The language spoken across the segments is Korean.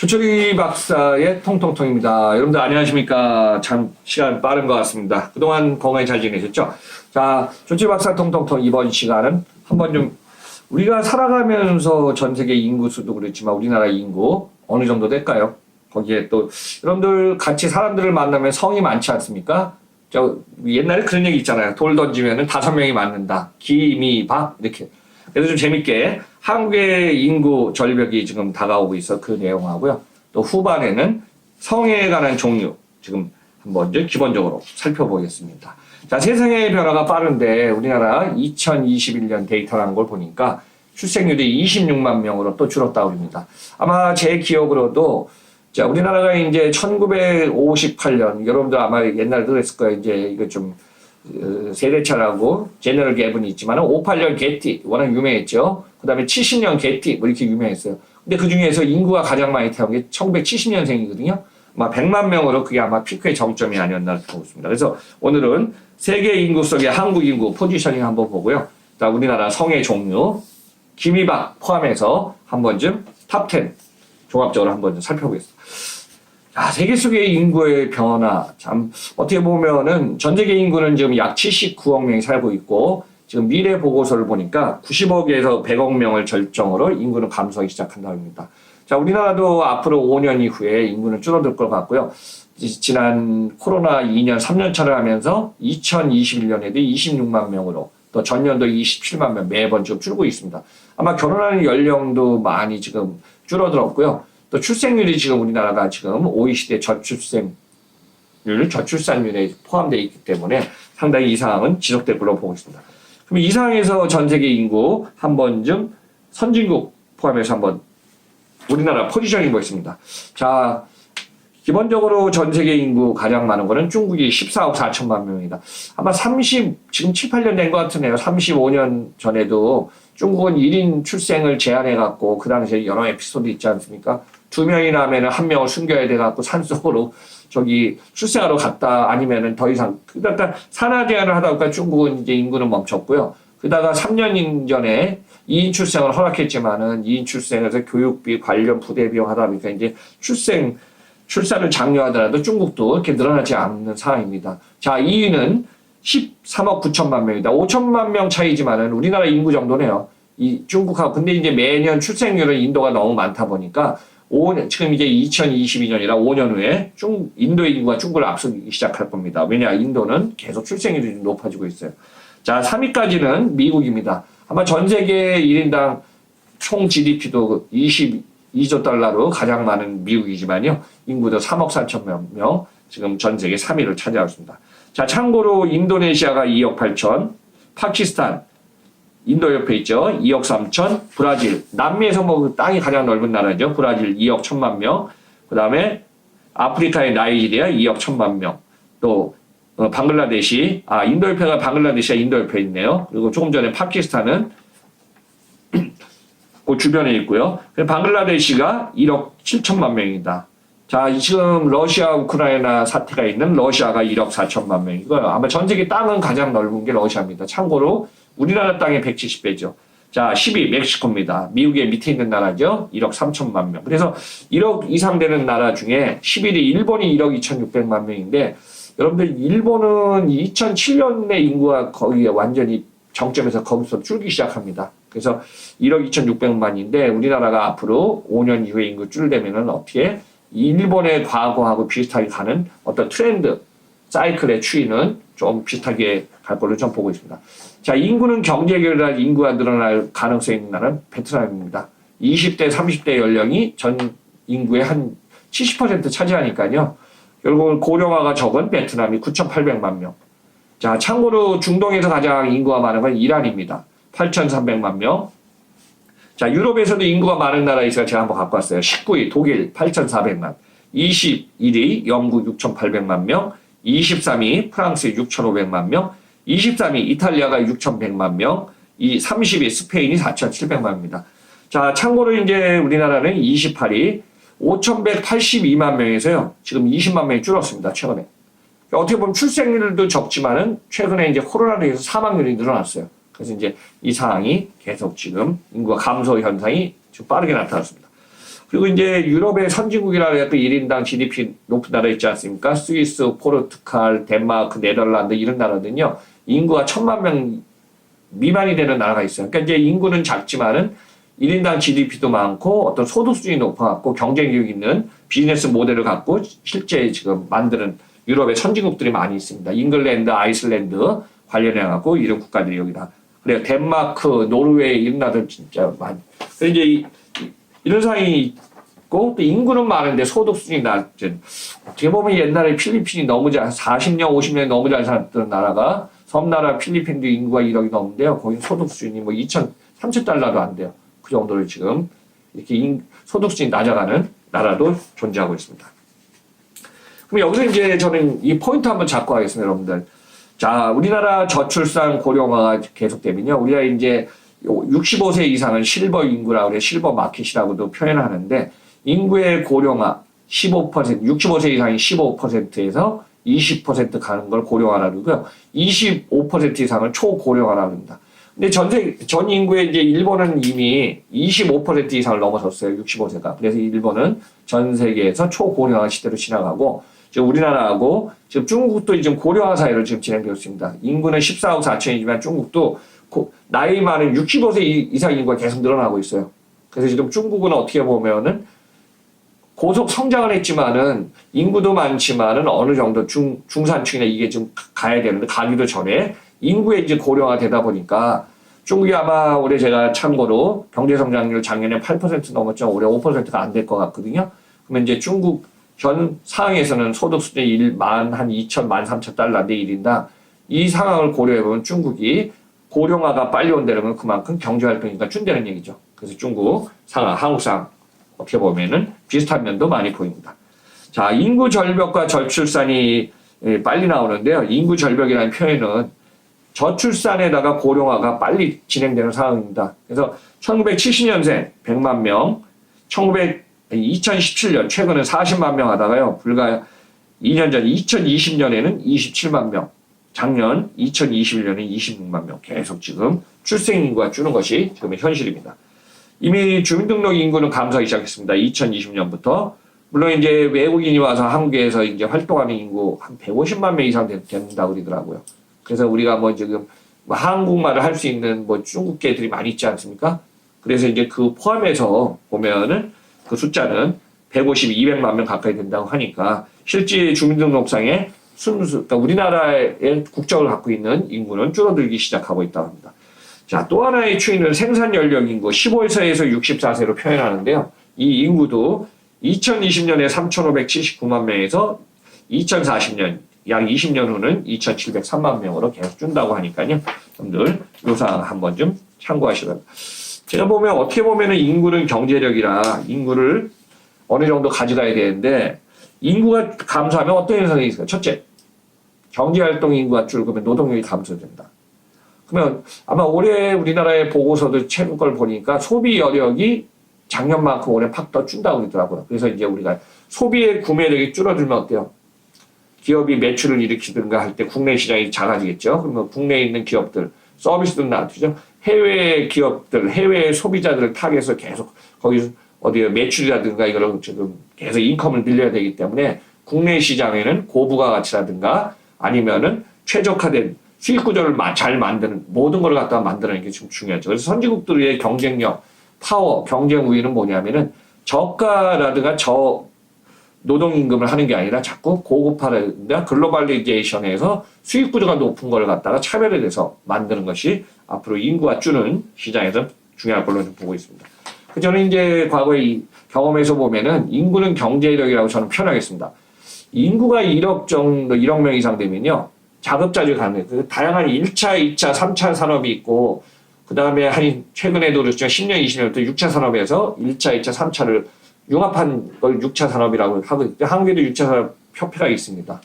조철희 박사의 통통통입니다. 여러분들 안녕하십니까? 참 시간 빠른 것 같습니다. 그동안 건강히 잘 지내셨죠? 자, 조철희 박사 통통통 이번 시간은 한번 좀 우리가 살아가면서 전 세계 인구 수도 그렇지만 우리나라 인구 어느 정도 될까요? 거기에 또 여러분들 같이 사람들을 만나면 성이 많지 않습니까? 저 옛날에 그런 얘기 있잖아요. 돌 던지면은 5명이 맞는다. 기미박 이렇게. 그래서 좀 재밌게 한국의 인구 절벽이 지금 다가오고 있어 그 내용하고요. 또 후반에는 성에 관한 종류 지금 한번 기본적으로 살펴보겠습니다. 자, 세상의 변화가 빠른데 우리나라 2021년 데이터라는 걸 보니까 출생률이 26만 명으로 또 줄었다고 합니다. 아마 제 기억으로도 자, 우리나라가 이제 1958년 여러분들 아마 옛날에 들었을 거예요. 이제 이거 좀 세대차라고 제너럴 갭은 있지만 58년 개띠 워낙 유명했죠. 그 다음에 70년 개띠 뭐 이렇게 유명했어요. 근데 그 중에서 인구가 가장 많이 태어난 게 1970년생이거든요. 아마 100만 명으로 그게 아마 피크의 정점이 아니었나 보고 있습니다. 그래서 오늘은 세계 인구 속의 한국 인구 포지셔닝 한번 보고요. 자, 우리나라 성의 종류 기미박 포함해서 한번 좀 탑10 종합적으로 한번 좀 살펴보겠습니다. 자, 세계 속의 인구의 변화, 참, 어떻게 보면은 전 세계 인구는 지금 약 79억 명이 살고 있고, 지금 미래 보고서를 보니까 90억에서 100억 명을 절정으로 인구는 감소하기 시작한다고 합니다. 자, 우리나라도 앞으로 5년 이후에 인구는 줄어들 것 같고요. 지난 코로나 2년, 3년 차를 하면서 2021년에도 26만 명으로, 또 전년도 27만 명 매번 지금 줄고 있습니다. 아마 결혼하는 연령도 많이 지금 줄어들었고요. 또 출생률이 지금 우리나라가 지금 OECD 저출산율에 포함되어 있기 때문에 상당히 이 상황은 지속될 걸로 보고 있습니다. 그럼 이 상황에서 전 세계 인구 한번 좀 선진국 포함해서 한번 우리나라 포지셔닝 보겠습니다. 자, 기본적으로 전 세계 인구 가장 많은 거는 중국이 14억 4천만 명입니다. 아마 지금 7, 8년 된 것 같으네요. 35년 전에도 중국은 1인 출생을 제한해갖고 그 당시에 여러 에피소드 있지 않습니까? 2명이나 하면은 1명을 숨겨야 돼갖고 산속으로 출생하러 갔다 아니면은 더 이상 그러니까 산하 제한을 하다 보니까 중국은 이제 인구는 멈췄고요. 그러다가 3년 전에 2인 출생을 허락했지만은 2인 출생에서 교육비 관련 부대 비용 하다 보니까 이제 출산을 장려하더라도 중국도 이렇게 늘어나지 않는 상황입니다. 자, 2위는 13억 9천만 명이다. 5천만 명 차이지만은 우리나라 인구 정도네요. 이 중국하고 근데 이제 매년 출생률은 인도가 너무 많다 보니까 지금 이제 2022년이라 5년 후에 인도의 인구가 중국을 앞서기 시작할 겁니다. 왜냐, 인도는 계속 출생률이 높아지고 있어요. 자, 3위까지는 미국입니다. 아마 전 세계 1인당 총 GDP도 22조 달러로 가장 많은 미국이지만요. 인구도 3억 4천 명, 지금 전 세계 3위를 차지하고 있습니다. 자, 참고로 인도네시아가 2억 8천, 파키스탄, 인도 옆에 있죠. 2억 3천, 브라질, 남미에서 뭐 땅이 가장 넓은 나라죠. 브라질 2억 1천만 명, 그 다음에 아프리카의 나이지리아 2억 1천만 명, 또 방글라데시, 인도 옆에가 방글라데시가 인도 옆에 있네요. 그리고 조금 전에 파키스탄은 그 주변에 있고요. 방글라데시가 1억 7천만 명이다. 자, 지금 러시아, 우크라이나 사태가 있는 러시아가 1억 4천만 명이고요. 아마 전 세계 땅은 가장 넓은 게 러시아입니다. 참고로 우리나라 땅의 170배죠. 자, 10위 멕시코입니다. 미국의 밑에 있는 나라죠. 1억 3천만 명. 그래서 1억 이상 되는 나라 중에 11위 일본이 1억 2,600만 명인데 여러분들 일본은 2007년에 인구가 거의 완전히 정점에서 거기서 줄기 시작합니다. 그래서 1억 2,600만인데 우리나라가 앞으로 5년 이후에 인구 줄되면은 어떻게 일본의 과거하고 비슷하게 가는 어떤 트렌드, 사이클의 추이는 좀 비슷하게 갈 걸로 좀 보고 있습니다. 자, 인구는 경제결과 인구가 늘어날 가능성이 있는 나라는 베트남입니다. 20대, 30대 연령이 전 인구의 한 70% 차지하니까요. 결국은 고령화가 적은 베트남이 9,800만 명. 자, 참고로 중동에서 가장 인구가 많은 건 이란입니다. 8,300만 명. 자, 유럽에서도 인구가 많은 나라 있어서 제가 한번 갖고 왔어요. 19위 독일 8,400만, 21위 영국 6,800만 명, 23위 프랑스 6,500만 명, 23위 이탈리아가 6,100만 명, 30위 스페인이 4,700만입니다. 자, 참고로 이제 우리나라는 28위 5,182만 명에서요. 지금 20만 명이 줄었습니다. 최근에. 어떻게 보면 출생률도 적지만은 최근에 이제 코로나로 인해서 사망률이 늘어났어요. 그래서 이제 이 상황이 계속 지금 인구가 감소 현상이 지금 빠르게 나타났습니다. 그리고 이제 유럽의 선진국이라 해도 1인당 GDP 높은 나라 있지 않습니까? 스위스, 포르투갈, 덴마크, 네덜란드 이런 나라들은요. 인구가 1,000만 명 미만이 되는 나라가 있어요. 그러니까 이제 인구는 작지만은 1인당 GDP도 많고 어떤 소득 수준이 높아갖고 경쟁력 있는 비즈니스 모델을 갖고 실제 지금 만드는 유럽의 선진국들이 많이 있습니다. 잉글랜드, 아이슬란드 관련해갖고 이런 국가들이 여기다. 그래요. 덴마크, 노르웨이 이런 나라들 진짜 많이. 그래서 이제 이런 상황이 있고 또 인구는 많은데 소득 수준이 낮은. 어떻게 보면 옛날에 필리핀이 너무 잘 40년, 50년 너무 잘 살았던 나라가 섬나라 필리핀도 인구가 1억이 넘는데요. 거기 소득 수준이 뭐 3,000달러도 안 돼요. 그 정도로 지금 이렇게 소득 수준이 낮아가는 나라도 존재하고 있습니다. 그럼 여기서 이제 저는 이 포인트 한번 잡고 가겠습니다, 여러분들. 자, 우리나라 저출산 고령화가 계속되면요. 우리가 이제 65세 이상은 실버 인구라고 그래요. 실버 마켓이라고도 표현하는데 인구의 고령화 15%, 65세 이상이 15%에서 20% 가는 걸 고령화라고 그러고요. 25% 이상을 초고령화라고 합니다. 근데 전 인구의 이제 일본은 이미 25% 이상을 넘어섰어요. 65세가. 그래서 일본은 전 세계에서 초고령화 시대로 지나가고 지금 우리나라하고 지금 중국도 지금 고령화 사회로 지금 진행되고 있습니다. 인구는 14억 4천이지만 중국도 나이 많은 65세 이상 인구가 계속 늘어나고 있어요. 그래서 지금 중국은 어떻게 보면은 고속 성장을 했지만은 인구도 많지만은 어느 정도 중산층이나 이게 좀 가야 되는데 가기도 전에 인구의 이제 고령화 되다 보니까 중국이 아마 올해 제가 참고로 경제 성장률 작년에 8% 넘었죠. 올해 5%가 안 될 것 같거든요. 그러면 이제 중국 현 상황에서는 소득 수준이 12,000, 13,000달러인데 1인당 이 상황을 고려해보면 중국이 고령화가 빨리 온다는 그만큼 경제활동이가 준다는 얘기죠. 그래서 중국 상황, 한국 상황 어떻게 보면은 비슷한 면도 많이 보입니다. 자, 인구 절벽과 저출산이 빨리 나오는데요. 인구 절벽이라는 표현은 저출산에다가 고령화가 빨리 진행되는 상황입니다. 그래서 1970년생 100만 명, 2017년 최근에 40만 명 하다가요. 불과 2년 전 2020년에는 27만 명, 작년 2021년에 26만 명 계속 지금 출생 인구가 주는 것이 지금의 현실입니다. 이미 주민등록 인구는 감소하기 시작했습니다. 2020년부터. 물론 이제 외국인이 와서 한국에서 이제 활동하는 인구 한 150만 명 이상 된다고 그러더라고요. 그래서 우리가 뭐 지금 한국말을 할 수 있는 뭐 중국계들이 많이 있지 않습니까? 그래서 이제 그 포함해서 보면은 그 숫자는 150, 200만 명 가까이 된다고 하니까 실제 주민등록상에 그러니까 우리나라의 국적을 갖고 있는 인구는 줄어들기 시작하고 있다고 합니다. 자, 또 하나의 추이는 생산 연령 인구 15세에서 64세로 표현하는데요. 이 인구도 2020년에 3,579만 명에서 2040년 약 20년 후는 2,703만 명으로 계속 준다고 하니까요. 여러분들 이 사항 한번 좀 참고하시기 바랍니다. 제가 보면 어떻게 보면은 인구는 경제력이라 인구를 어느 정도 가져가야 되는데 인구가 감소하면 어떤 현상이 있을까요? 첫째, 경제활동 인구가 줄고 노동력이 감소된다. 그러면 아마 올해 우리나라의 보고서도 최근 걸 보니까 소비 여력이 작년만큼 올해 팍 더 준다고 그러더라고요. 그래서 이제 우리가 소비의 구매력이 줄어들면 어때요? 기업이 매출을 일으키든가 할 때 국내 시장이 작아지겠죠. 그러면 국내에 있는 기업들 서비스도 놔두죠. 해외 기업들, 해외 소비자들을 타겟해서 계속 거기서 어디 매출이라든가 이거를 지금 계속 인컴을 늘려야 되기 때문에 국내 시장에는 고부가 가치라든가 아니면은 최적화된 수익 구조를 잘 만드는 모든 걸 갖다가 만드는 게 좀 중요하죠. 그래서 선진국들의 경쟁력, 파워, 경쟁 우위는 뭐냐면은 저가라든가 노동임금을 하는 게 아니라 자꾸 고급화라든가 글로벌리제이션에서 수익 구조가 높은 걸 갖다가 차별화돼서 만드는 것이 앞으로 인구가 주는 시장에서 중요할 걸로 좀 보고 있습니다. 저는 이제 과거의 이 경험에서 보면은 인구는 경제력이라고 저는 표현하겠습니다. 인구가 1억 정도, 1억 명 이상 되면요. 자급자족 가능해요. 그 다양한 1차, 2차, 3차 산업이 있고, 그 다음에 한 최근에도 그렇죠. 10년, 20년부터 6차 산업에서 1차, 2차, 3차를 융합한 걸 6차 산업이라고 하고 있고, 한국에도 6차 산업 협회가 있습니다.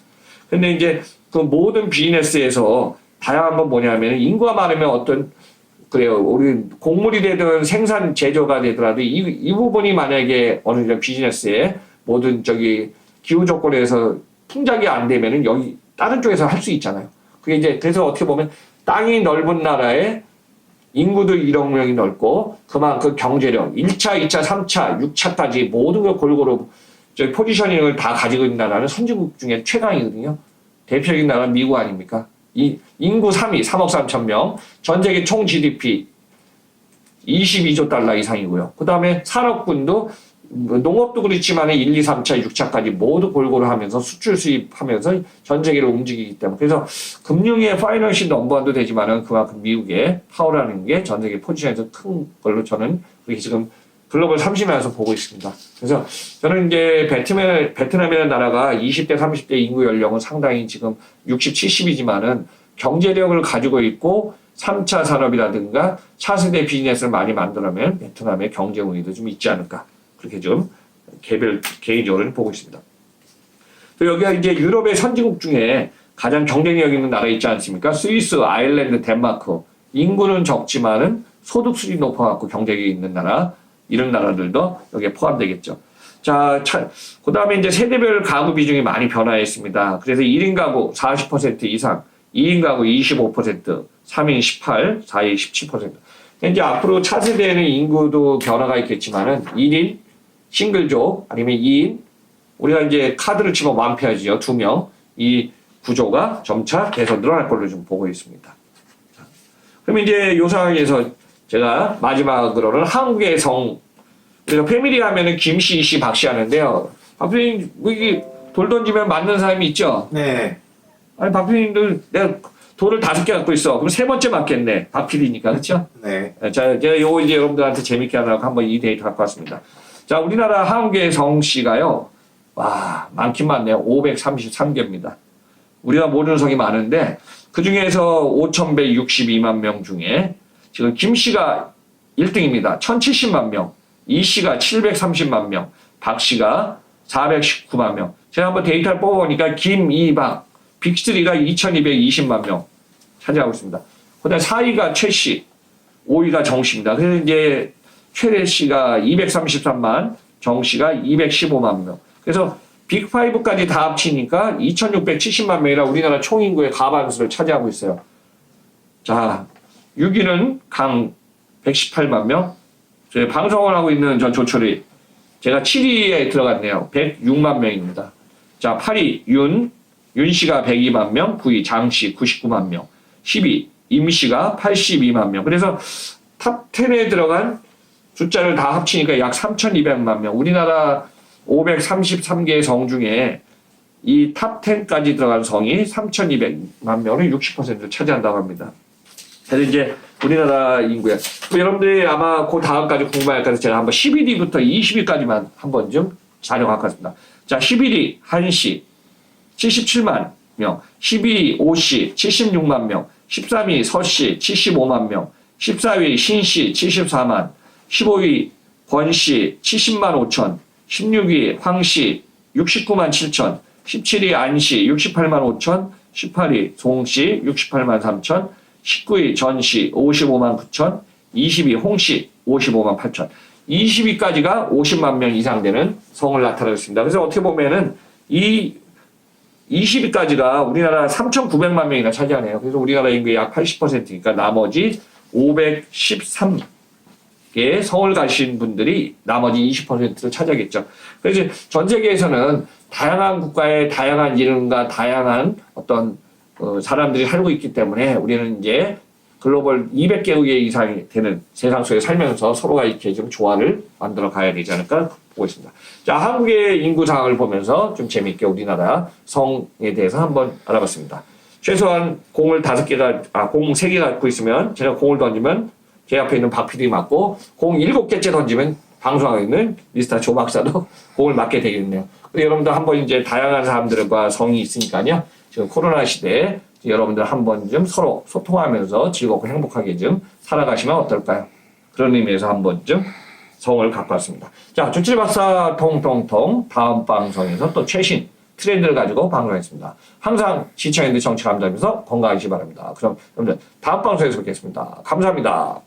근데 이제 그 모든 비즈니스에서 다양한 건 뭐냐면 인구가 많으면 어떤 그래요. 우리 곡물이 되든 생산 제조가 되더라도 이 부분이 만약에 어느 정도 비즈니스에 모든 기후 조건에서 풍작이 안 되면은 여기 다른 쪽에서 할 수 있잖아요. 그게 이제 그래서 어떻게 보면 땅이 넓은 나라에 인구도 1억 명이 넓고 그만큼 경제력 1차, 2차, 3차, 6차까지 모든 걸 골고루 저희 포지셔닝을 다 가지고 있는 나라는 선진국 중에 최강이거든요. 대표적인 나라는 미국 아닙니까? 이 인구 3위, 3억 3천 명, 전 세계 총 GDP 22조 달러 이상이고요. 그 다음에 산업군도 농업도 그렇지만 1, 2, 3차, 6차까지 모두 골고루 하면서 수출 수입하면서 전 세계를 움직이기 때문에 그래서 금융의 파이낸셜 넘버원도 되지만은 그만큼 미국의 파워라는 게 전 세계 포지션에서 큰 걸로 저는 그렇게 지금 글로벌 30에서 보고 있습니다. 그래서 저는 이제 베트남이라는 나라가 20대, 30대 인구 연령은 상당히 지금 60, 70이지만은 경제력을 가지고 있고 3차 산업이라든가 차세대 비즈니스를 많이 만들어내면 베트남의 경제 운이도 좀 있지 않을까. 그렇게 좀 개인적으로 보고 있습니다. 또 여기가 이제 유럽의 선진국 중에 가장 경쟁력 있는 나라 있지 않습니까? 스위스, 아일랜드, 덴마크. 인구는 적지만은 소득 수준이 높아갖고 경쟁력이 있는 나라. 이런 나라들도 여기에 포함되겠죠. 자, 그 다음에 이제 세대별 가구 비중이 많이 변화했습니다. 그래서 1인 가구 40% 이상, 2인 가구 25%, 3인 18, 4인 17%. 이제 앞으로 차세대에는 인구도 변화가 있겠지만은 1인, 싱글족, 아니면 2인, 우리가 이제 카드를 치면 완패하지요. 2명. 이 구조가 점차 계속 늘어날 걸로 좀 보고 있습니다. 그럼 이제 요 상황에서 제가 마지막으로는 한국의 성, 우리가 패밀리 하면은 김씨, 이씨, 박씨 하는데요. 박표님, 뭐 이게 돌 던지면 맞는 사람이 있죠? 네. 아니, 박표님도 내가 돌을 5개 갖고 있어. 그럼 3번째 맞겠네. 박필이니까, 그렇죠? 네. 자, 제가 요거 이제 여러분들한테 재밌게 하려고 한번 이 데이터 갖고 왔습니다. 자, 우리나라 한국의 성씨가요, 와, 많긴 많네요. 533개입니다. 우리가 모르는 성이 많은데, 그 중에서 5,162만 명 중에, 지금 김씨가 1등입니다. 1,070만 명, 이씨가 730만 명, 박씨가 419만 명. 제가 한번 데이터를 뽑아보니까 김, 이, 박, 빅3가 2,220만 명 차지하고 있습니다. 그 다음에 4위가 최씨, 5위가 정씨입니다. 그래서 이제 최대씨가 233만, 정씨가 215만 명. 그래서 빅5까지 다 합치니까 2,670만 명이라 우리나라 총인구의 과반수를 차지하고 있어요. 자, 6위는 강 118만 명. 저희 방송을 하고 있는 전 조철이 제가 7위에 들어갔네요. 106만 명입니다. 자, 8위 윤씨가 102만 명, 9위 장씨 99만 명, 10위 임씨가 82만 명. 그래서 탑 10에 들어간 숫자를 다 합치니까 약 3,200만 명. 우리나라 533개의 성 중에 이 탑 10까지 들어간 성이 3,200만 명을 60%를 차지한다고 합니다. 그래서 이제 우리나라 인구에 여러분들이 아마 그 다음까지 공부할 거라서 제가 한번 11위부터 20위까지만 한번 좀 자료 갖고 왔습니다. 자, 11위 한씨 77만 명, 12위 오씨 76만 명, 13위 서씨 75만 명, 14위 신씨 74만, 15위 권씨 70만 5천, 16위 황씨 69만 7천, 17위 안씨 68만 5천, 18위 송씨 68만 3천, 19위 전씨 55만 9천, 20위 홍씨 55만 8천, 20위까지가 50만 명 이상 되는 성을 나타내고 있습니다. 그래서 어떻게 보면은 이 20위까지가 우리나라 3,900만 명이나 차지하네요. 그래서 우리나라 인구의 약 80%니까 나머지 513개의 성을 가신 분들이 나머지 20%를 차지하겠죠. 그래서 전 세계에서는 다양한 국가의 다양한 이름과 다양한 어떤 사람들이 살고 있기 때문에 우리는 이제 글로벌 200개국의 이상이 되는 세상 속에 살면서 서로가 이렇게 좀 조화를 만들어 가야 되지 않을까 보고 있습니다. 자, 한국의 인구 상황을 보면서 좀 재미있게 우리나라 성에 대해서 한번 알아봤습니다. 최소한 공을 5개가, 공 3개 갖고 있으면 제가 공을 던지면 제 앞에 있는 박 PD 맞고 공 7개째 던지면 방송하고 있는 미스터 조 박사도 공을 맞게 되겠네요. 여러분들 한번 이제 다양한 사람들과 성이 있으니까요. 지금 코로나 시대에 여러분들 한번 좀 서로 소통하면서 즐겁고 행복하게 좀 살아가시면 어떨까요? 그런 의미에서 한번 좀 성을 갖고 왔습니다. 자, 조칠 박사 통통통 다음 방송에서 또 최신 트렌드를 가지고 방송했습니다. 항상 시청해주신 정치 감사하면서 건강하시기 바랍니다. 그럼 여러분들 다음 방송에서 뵙겠습니다. 감사합니다.